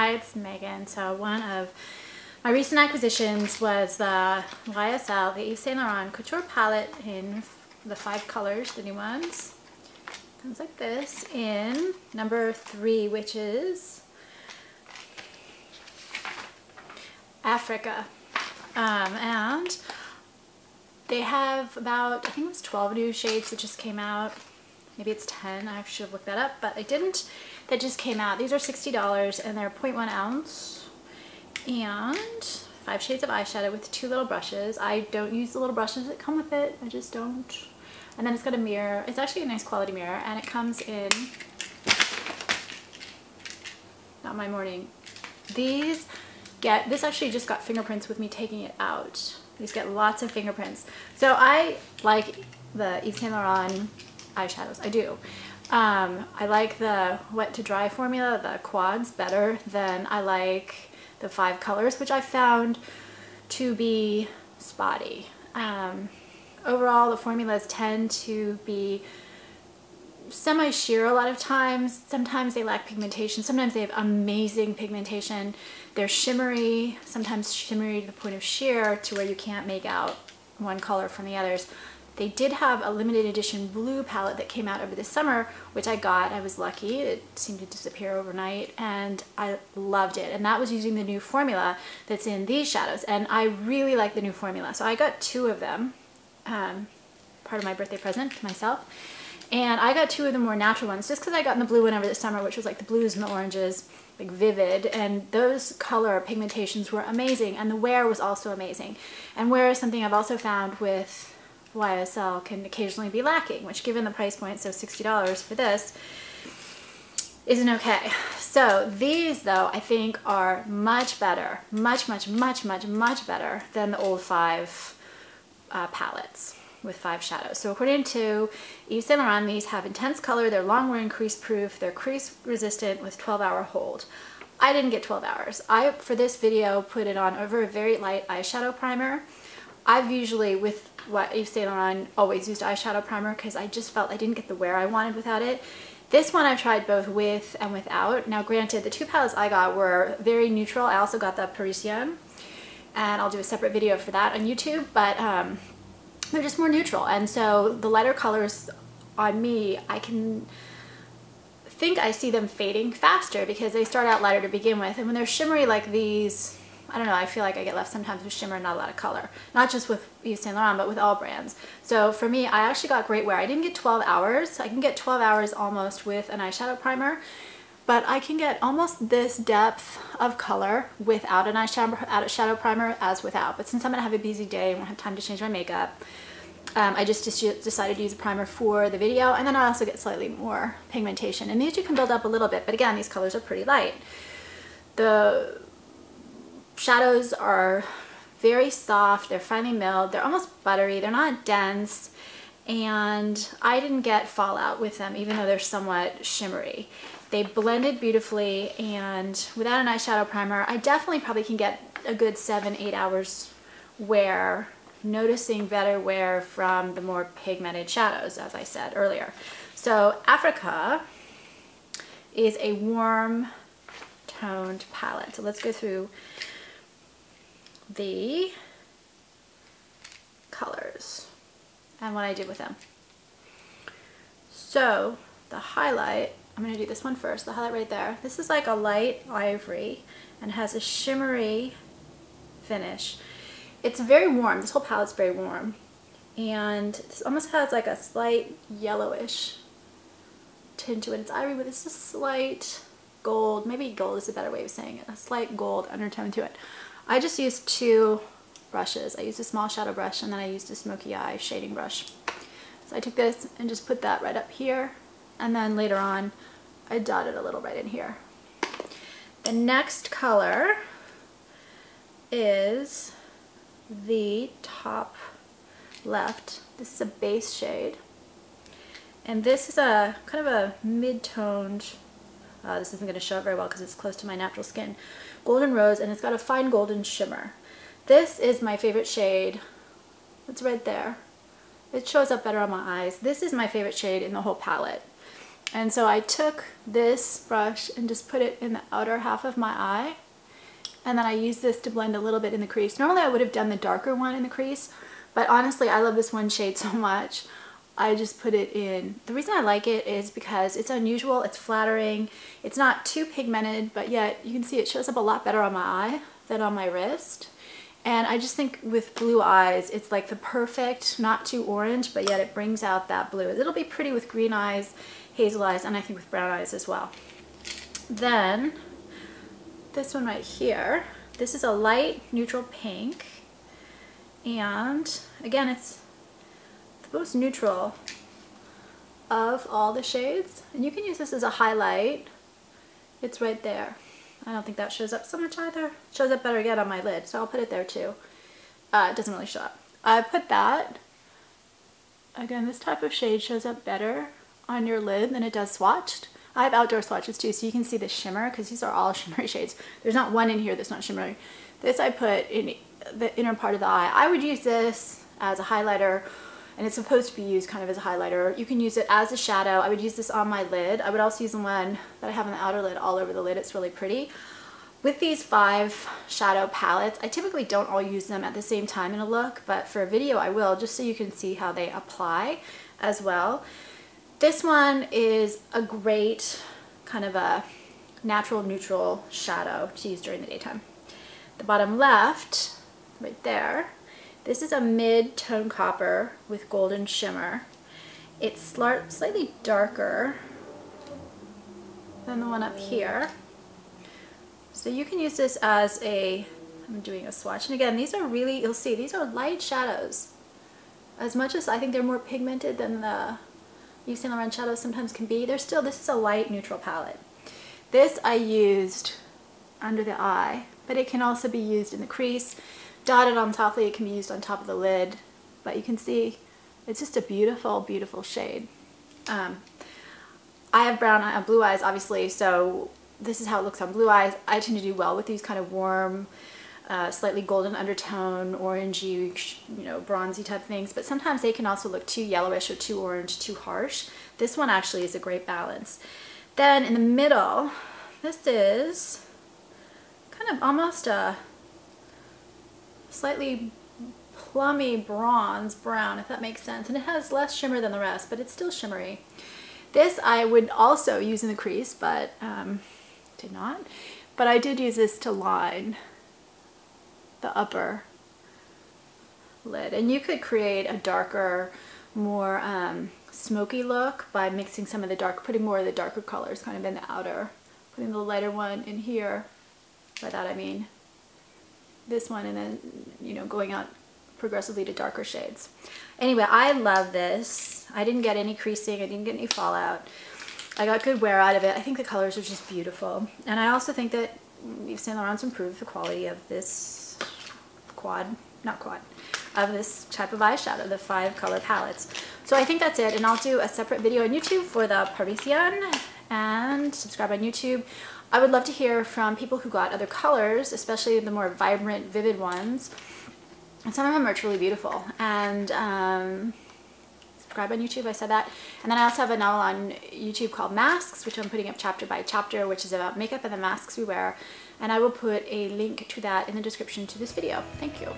Hi, it's Megan. So one of my recent acquisitions was the YSL, the Yves Saint Laurent Couture palette in the 5 colors, the new ones. Comes like this in number 3, which is Africa. And they have about, I think it was 12 new shades that just came out. Maybe it's 10, I should have looked that up, but I didn't. That just came out. These are $60 and they're 0.1 ounce and 5 shades of eyeshadow with 2 little brushes. I don't use the little brushes that come with it. I just don't. And then it's got a mirror. It's actually a nice quality mirror, and it comes in, not my morning. This actually just got fingerprints with me taking it out. These get lots of fingerprints. So I like the Yves Saint Laurent eyeshadows. I do. I like the wet to dry formula, the quads, better than I like the 5 colors, which I found to be spotty. Overall, the formulas tend to be semi-sheer a lot of times. Sometimes they lack pigmentation. Sometimes they have amazing pigmentation. They're shimmery, sometimes shimmery to the point of sheer to where you can't make out one color from the others. They did have a limited edition blue palette that came out over the summer, which I got. I was lucky. It seemed to disappear overnight, and I loved it. And that was using the new formula that's in these shadows, and I really like the new formula. So I got 2 of them, part of my birthday present to myself. And I got 2 of the more natural ones, just because I got in the blue one over the summer, which was like the blues and the oranges, like vivid, and those color pigmentations were amazing, and the wear was also amazing. And wear is something I've also found with YSL can occasionally be lacking, which given the price point, so $60 for this, isn't okay. So these though, I think are much better, much better than the old 5 palettes with 5 shadows. So according to Yves Saint Laurent, these have intense color, they're long wear and crease proof, they're crease resistant with 12-hour hold. I didn't get 12 hours. I, for this video, put it on over a very light eyeshadow primer. I've usually, with what Yves Saint Laurent, always used eyeshadow primer because I just felt I didn't get the wear I wanted without it. This one I've tried both with and without. Now granted, the 2 palettes I got were very neutral. I also got the Parisienne, and I'll do a separate video for that on YouTube, but they're just more neutral. And so the lighter colors on me, I see them fading faster because they start out lighter to begin with. And when they're shimmery like these, I don't know, I feel like I get left sometimes with shimmer and not a lot of color. Not just with Yves Saint Laurent, but with all brands. So for me, I actually got great wear. I didn't get 12 hours. I can get 12 hours almost with an eyeshadow primer, but I can get almost this depth of color without an eyeshadow primer as without. But since I'm gonna have a busy day and won't have time to change my makeup, I just decided to use a primer for the video, and then I also get slightly more pigmentation. And these you can build up a little bit, but again, these colors are pretty light. The shadows are very soft, they're finely milled, they're almost buttery, they're not dense, and I didn't get fallout with them even though they're somewhat shimmery. They blended beautifully, and without an eyeshadow primer, I definitely probably can get a good 7-8 hours wear, noticing better wear from the more pigmented shadows, as I said earlier. So Africa is a warm toned palette. So let's go through the colors and what I did with them. So the highlight, I'm going to do this one first, the highlight right there. This is like a light ivory and has a shimmery finish. It's very warm. This whole palette's very warm, and this almost has like a slight yellowish tint to it. It's ivory with this slight gold, maybe gold is a better way of saying it, a slight gold undertone to it. I just used 2 brushes. I used a small shadow brush, and then I used a smoky eye shading brush. So I took this and just put that right up here, and then later on I dotted a little right in here. The next color is the top left. This is a base shade, and this is a kind of a mid-toned, this isn't going to show up very well because it's close to my natural skin, golden rose, and it's got a fine golden shimmer. This is my favorite shade. It's right there. It shows up better on my eyes. This is my favorite shade in the whole palette. And so I took this brush and just put it in the outer half of my eye. And then I use this to blend a little bit in the crease. Normally I would have done the darker one in the crease, but honestly I love this one shade so much. I just put it in. The reason I like it is because it's unusual, it's flattering, it's not too pigmented, but yet you can see it shows up a lot better on my eye than on my wrist. And I just think with blue eyes, it's like the perfect, not too orange, but yet it brings out that blue. It'll be pretty with green eyes, hazel eyes, and I think with brown eyes as well. Then, this one right here, this is a light neutral pink. And again, it's the most neutral of all the shades. And you can use this as a highlight. It's right there. I don't think that shows up so much either. It shows up better again on my lid, so I'll put it there too. It doesn't really show up. I put that. Again, this type of shade shows up better on your lid than it does swatched. I have outdoor swatches too, so you can see the shimmer, because these are all shimmery shades. There's not one in here that's not shimmery. This I put in the inner part of the eye. I would use this as a highlighter, and it's supposed to be used kind of as a highlighter. You can use it as a shadow. I would use this on my lid. I would also use the one that I have on the outer lid all over the lid. It's really pretty. With these 5 shadow palettes, I typically don't all use them at the same time in a look, but for a video I will, just so you can see how they apply as well. This one is a great kind of a natural neutral shadow to use during the daytime. The bottom left, right there, this is a mid-tone copper with golden shimmer. It's slightly darker than the one up here. So you can use this as a, I'm doing a swatch. And again, these are really, you'll see, these are light shadows. As much as I think they're more pigmented than the Yves Saint Laurent shadows sometimes can be, they're still, this is a light neutral palette. This I used under the eye, but it can also be used in the crease. Dotted on top, it can be used on top of the lid, but you can see it's just a beautiful, beautiful shade. I have blue eyes, obviously, so this is how it looks on blue eyes. I tend to do well with these kind of warm, slightly golden undertone, orangey, you know, bronzy type things, but sometimes they can also look too yellowish or too orange, too harsh. This one actually is a great balance. Then in the middle, this is kind of almost a slightly plummy bronze brown, if that makes sense, and it has less shimmer than the rest, but it's still shimmery. This I would also use in the crease, but did not. But I did use this to line the upper lid, and you could create a darker, more smoky look by mixing some of the putting more of the darker colors kind of in the outer, putting the lighter one in here. By that I mean this one, and then, you know, going out progressively to darker shades. Anyway, I love this. I didn't get any creasing, I didn't get any fallout. I got good wear out of it. I think the colors are just beautiful. And I also think that Yves Saint Laurent's improved the quality of this of this type of eyeshadow, the 5 color palettes. So I think that's it, and I'll do a separate video on YouTube for the Parisienne, and subscribe on YouTube. I would love to hear from people who got other colors, especially the more vibrant, vivid ones. And some of them are truly beautiful. And subscribe on YouTube, I said that. And then I also have a novel on YouTube called Masks, which I'm putting up chapter by chapter, which is about makeup and the masks we wear. And I will put a link to that in the description to this video. Thank you.